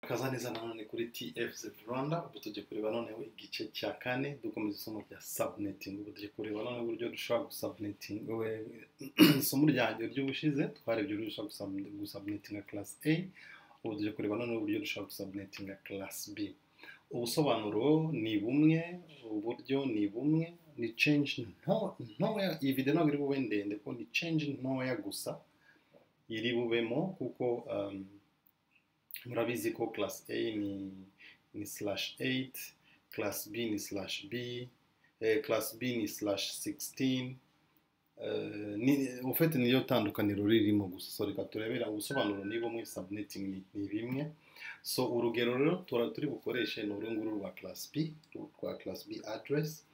Murakaza neza nanone kuri TFZ Rwanda. Ubu tugiye kureba noneho igice cya kane dukomeza isomo rya subnetting. Ubu tugiye kureba noneho uburyo dushobora gusubnetting. Isomo ryanjye ry'ubushize twarebye uburyo dushobora gusubnettinga class A. Ubu tugiye kureba noneho uburyo dushobora gusubnettinga class B. Ubusobanuro ni bumwe, uburyo ni bumwe, ni change ntoya. Iyi video ntabwo iri bube ndende ko ni change ntoya gusa iri bubemo kuko murabizi ko class A ni /8, class B ni /B, class B ni /16. Ufite niyo tandukaniro ririmo gusa. So reka turebera ubusobanuro ni bumwe, subnetting ni bimwe. So urugero rero turi bukoreshe ni urunguru rwa class B, rwa class B address.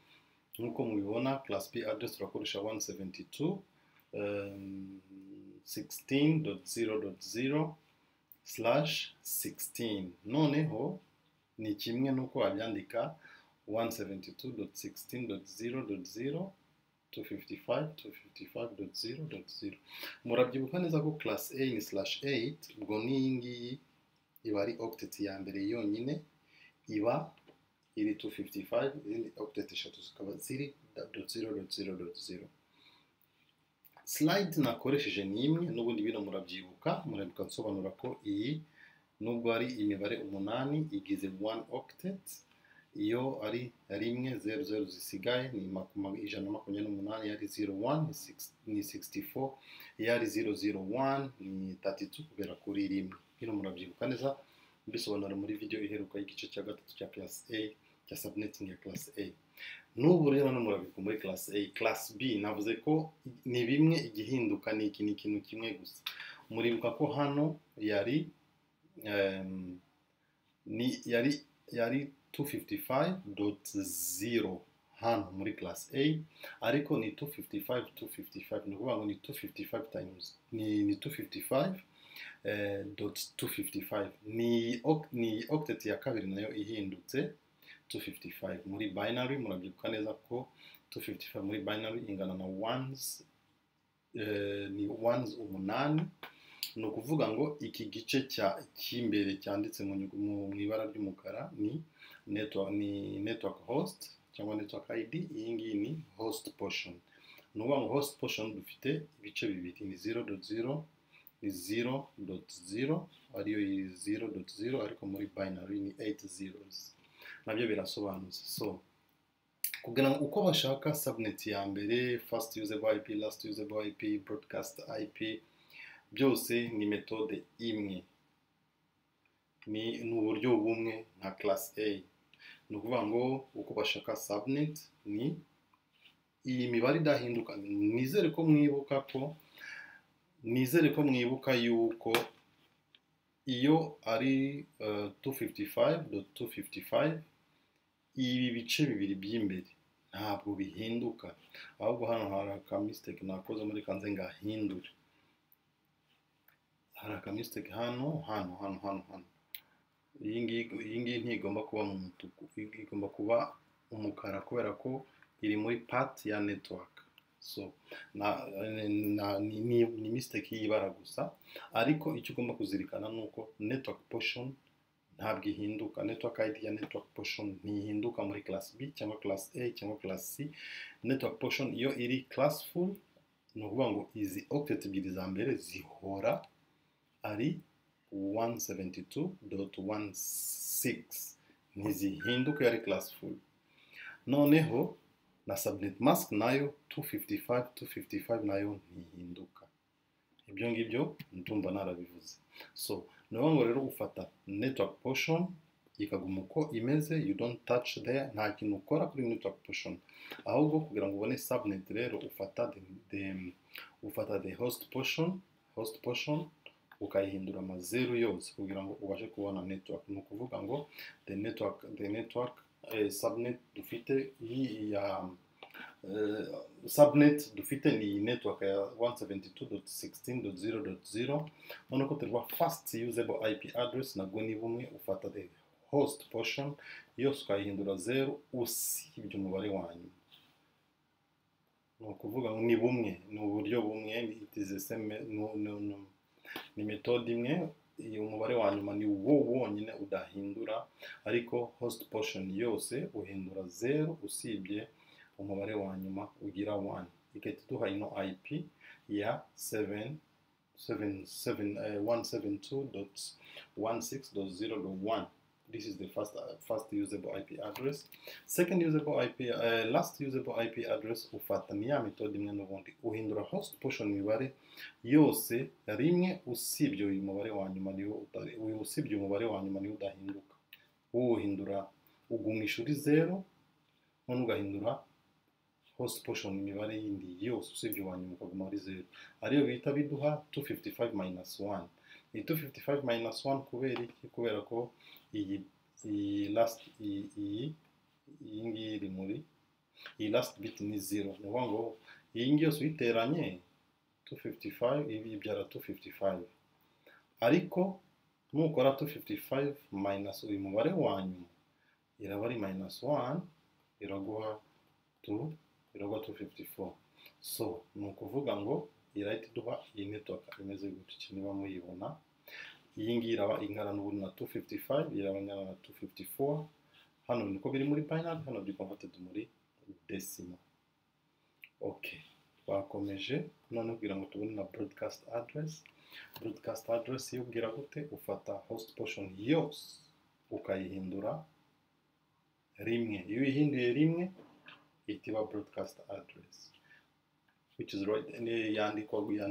Nkuko mubibona class B address turakoresha 172.0.0/16. Noneho ni kimwe nuko wabyandika 172.16.0.0 murabyibuka neza ko class A ni /8. Ubwo ni ngiyi iba ari octet ya mbere yonyine, iba iri 255, izindi octet eshatu zikaba ziri .0.0.0. Slide nakoresheje ni imwe, n'ubundi bino murabyibuka nsobanura ko iyi nubwo ari imibare 8 igize 1 octet. Iyo ari rimwe 00 zisigaye ni 128, yari 01 ni 64, yari 001 ni 32 kugera kuri rimwe. Bino murabyibuka neza, mbisobanura muri video iheruka y'igice cya gatatu cya class A, cya subnetting ya class A. N'ubu rero no murabyibuka muri class A. Class B navuze ko ni bimwe, igihinduka ni ikintu kimwe gusa. Muribuka ko hano yari 255.0 hano muri class A, ariko ni 255, ni ukuvuga ngo ni 255 times ni 255.255. ni octet ya kabiri nayo ihindutse 255 muri binary. Murabyibuka neza ko 255 muri binary ingana na ones, ni ones 8. No kuvuga ngo iki gice cy'imbere cyanditse mu ibara ry'umukara ni network host cyangwa network ID. Iyi ngiyi ni host portion. No kuvuga ngo host portion dufite ibice bibiri, ni 0.0 ni 0.0, ariyo 0.0, ariko muri binary ni 8 zeros. Nabyo birasobanutse. So kugira ngo uko bashaka subnet ya mbere, first usable IP, last usable IP, broadcast IP, byose ni metode imwe, ni uburyo bumwe nka class A. Ni ukuvuga ngo uko bashaka subnet ni iyi mibare idahinduka. Nizere ko mwibuka yuko iyo ari 255.255, ibi bice bibiri by'imbere ntabwo bihinduka, ahubwo hano hari aka mistake nakoze muri kanze ngahindure. Hari aka mistake hano. Iyi ngiyi ntigomba kuba mu mutuku, igomba kuba umukara kubera ko iri muri part ya network. So ni mistake y'ibara gusa, ariko icyo ugomba kuzirikana nuko network portion ntabwo ihinduka. Network ID ya network portion ntihinduka muri class B cyangwa class A cyangwa class C. Network portion iyo iri classful, ni ukuvuga ngo izi octet ebyiri za mbere zihora ari 172.16, ntizihinduka yari classful. Noneho na subnet mask nayo 255 nayo ntihinduka. Ibyo ngibyo ndumva narabivuze. So niyo rero ufata network portion ikaguma uko imeze, you don't touch there, nta kintu ukora kuri network portion. Ahubwo kugira ngo ubone subnet rero ufata the host portion ukayihindura amazeru yose kugira ngo ubashe kubona network. Ni ukuvuga ngo the network subnet dufite ya subnet dufite ni network ya 172.16.0.0. None ko terwa first usable IP address nabwo ni bumwe, ufata the host portion yose ukayihindura 0 usibye umubare wanyu. Ni ukuvuga ngo ni bumwe, ni uburyo bumwe, it is the same, ni metode imwe. umubare wa nyuma ni wo wonyine udahindura, ariko host portion yose uhindura 0 usibye umubare wa nyuma ugira 1. Igahita iduha ino IP ya 172.16.0.1. This is the first usable IP address. Second usable IP, last usable IP address ufata ni ya method imwe n'ubundi uhindura host portion imibare yose rimwe usibye uyu mubare wa nyuma niwo udahinduka. Uhindura ugumisha uri 0 none ugahindura host portion imibare yindi yose usibye wa nyuma ukaguma ari 0, ariyo bita biduha 255-1. Iyi 255-1 kubera iki? Kubera ko iyi last bit ni 0. Ni ngo iyi ngiyo yose uyiteranye 255 ibyara 255, ariko nukora 255 minus uyu mubare wa nyuma iraba ari -1 iraguha 254. So ni ukuvuga ngo irahita iduha iyi network imeze gutya niba muyibona. Iyi ngiyi iraba ingana n'ubundi na 255, iraba ingana na 254. Hano niko biri muri binary, hano biri converted muri decimal. Okay, twakomeje none kugira ngo tubone na broadcast address. Broadcast address yubwira gute? Ufata host portion yose ukayihindura rimwe. Iyo uyihinduye rimwe itiba broadcast address, which is right, yandikwa gutya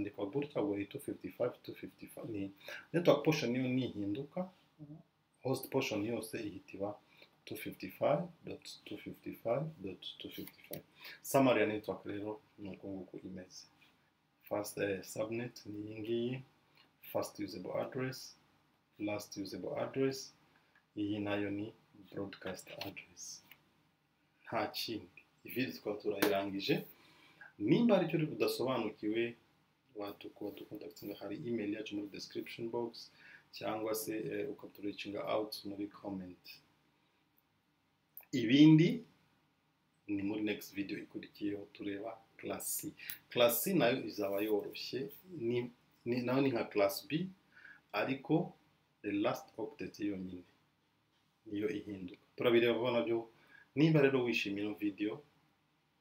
ngo 255 ni network portion niyo nihinduka, host portion yose ihitiba 255.255.255. Summary ya network rero nuko nguko imeze. First subnet ni iyi ngiyi, first usable address, last usable address, iyi nayo ni broadcast address. Nta kindi. Ivi tukaba turayirangije. Nimba ari cyo uri kudasobanukiwe watukontaktinga, hari email yacu muri description box cyangwa se ukatureachinga out muri comment. Ibindi ni muri next video ikurikiyeho tureba class C. Class C nayo izaba yoroshye, nayo ni nka class B ariko the last octet yonyine niyo ihinduka. Turabireba nabyo. Nimba rero wishimiye ino video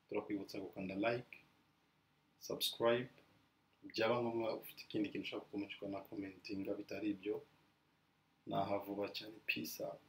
turakwibutsa gukanda like, subscribe, byaba ngombwa ufite ikindi kintu ushaka kumenya na commentinga, bitari ibyo nahavuba cyane. Peace out.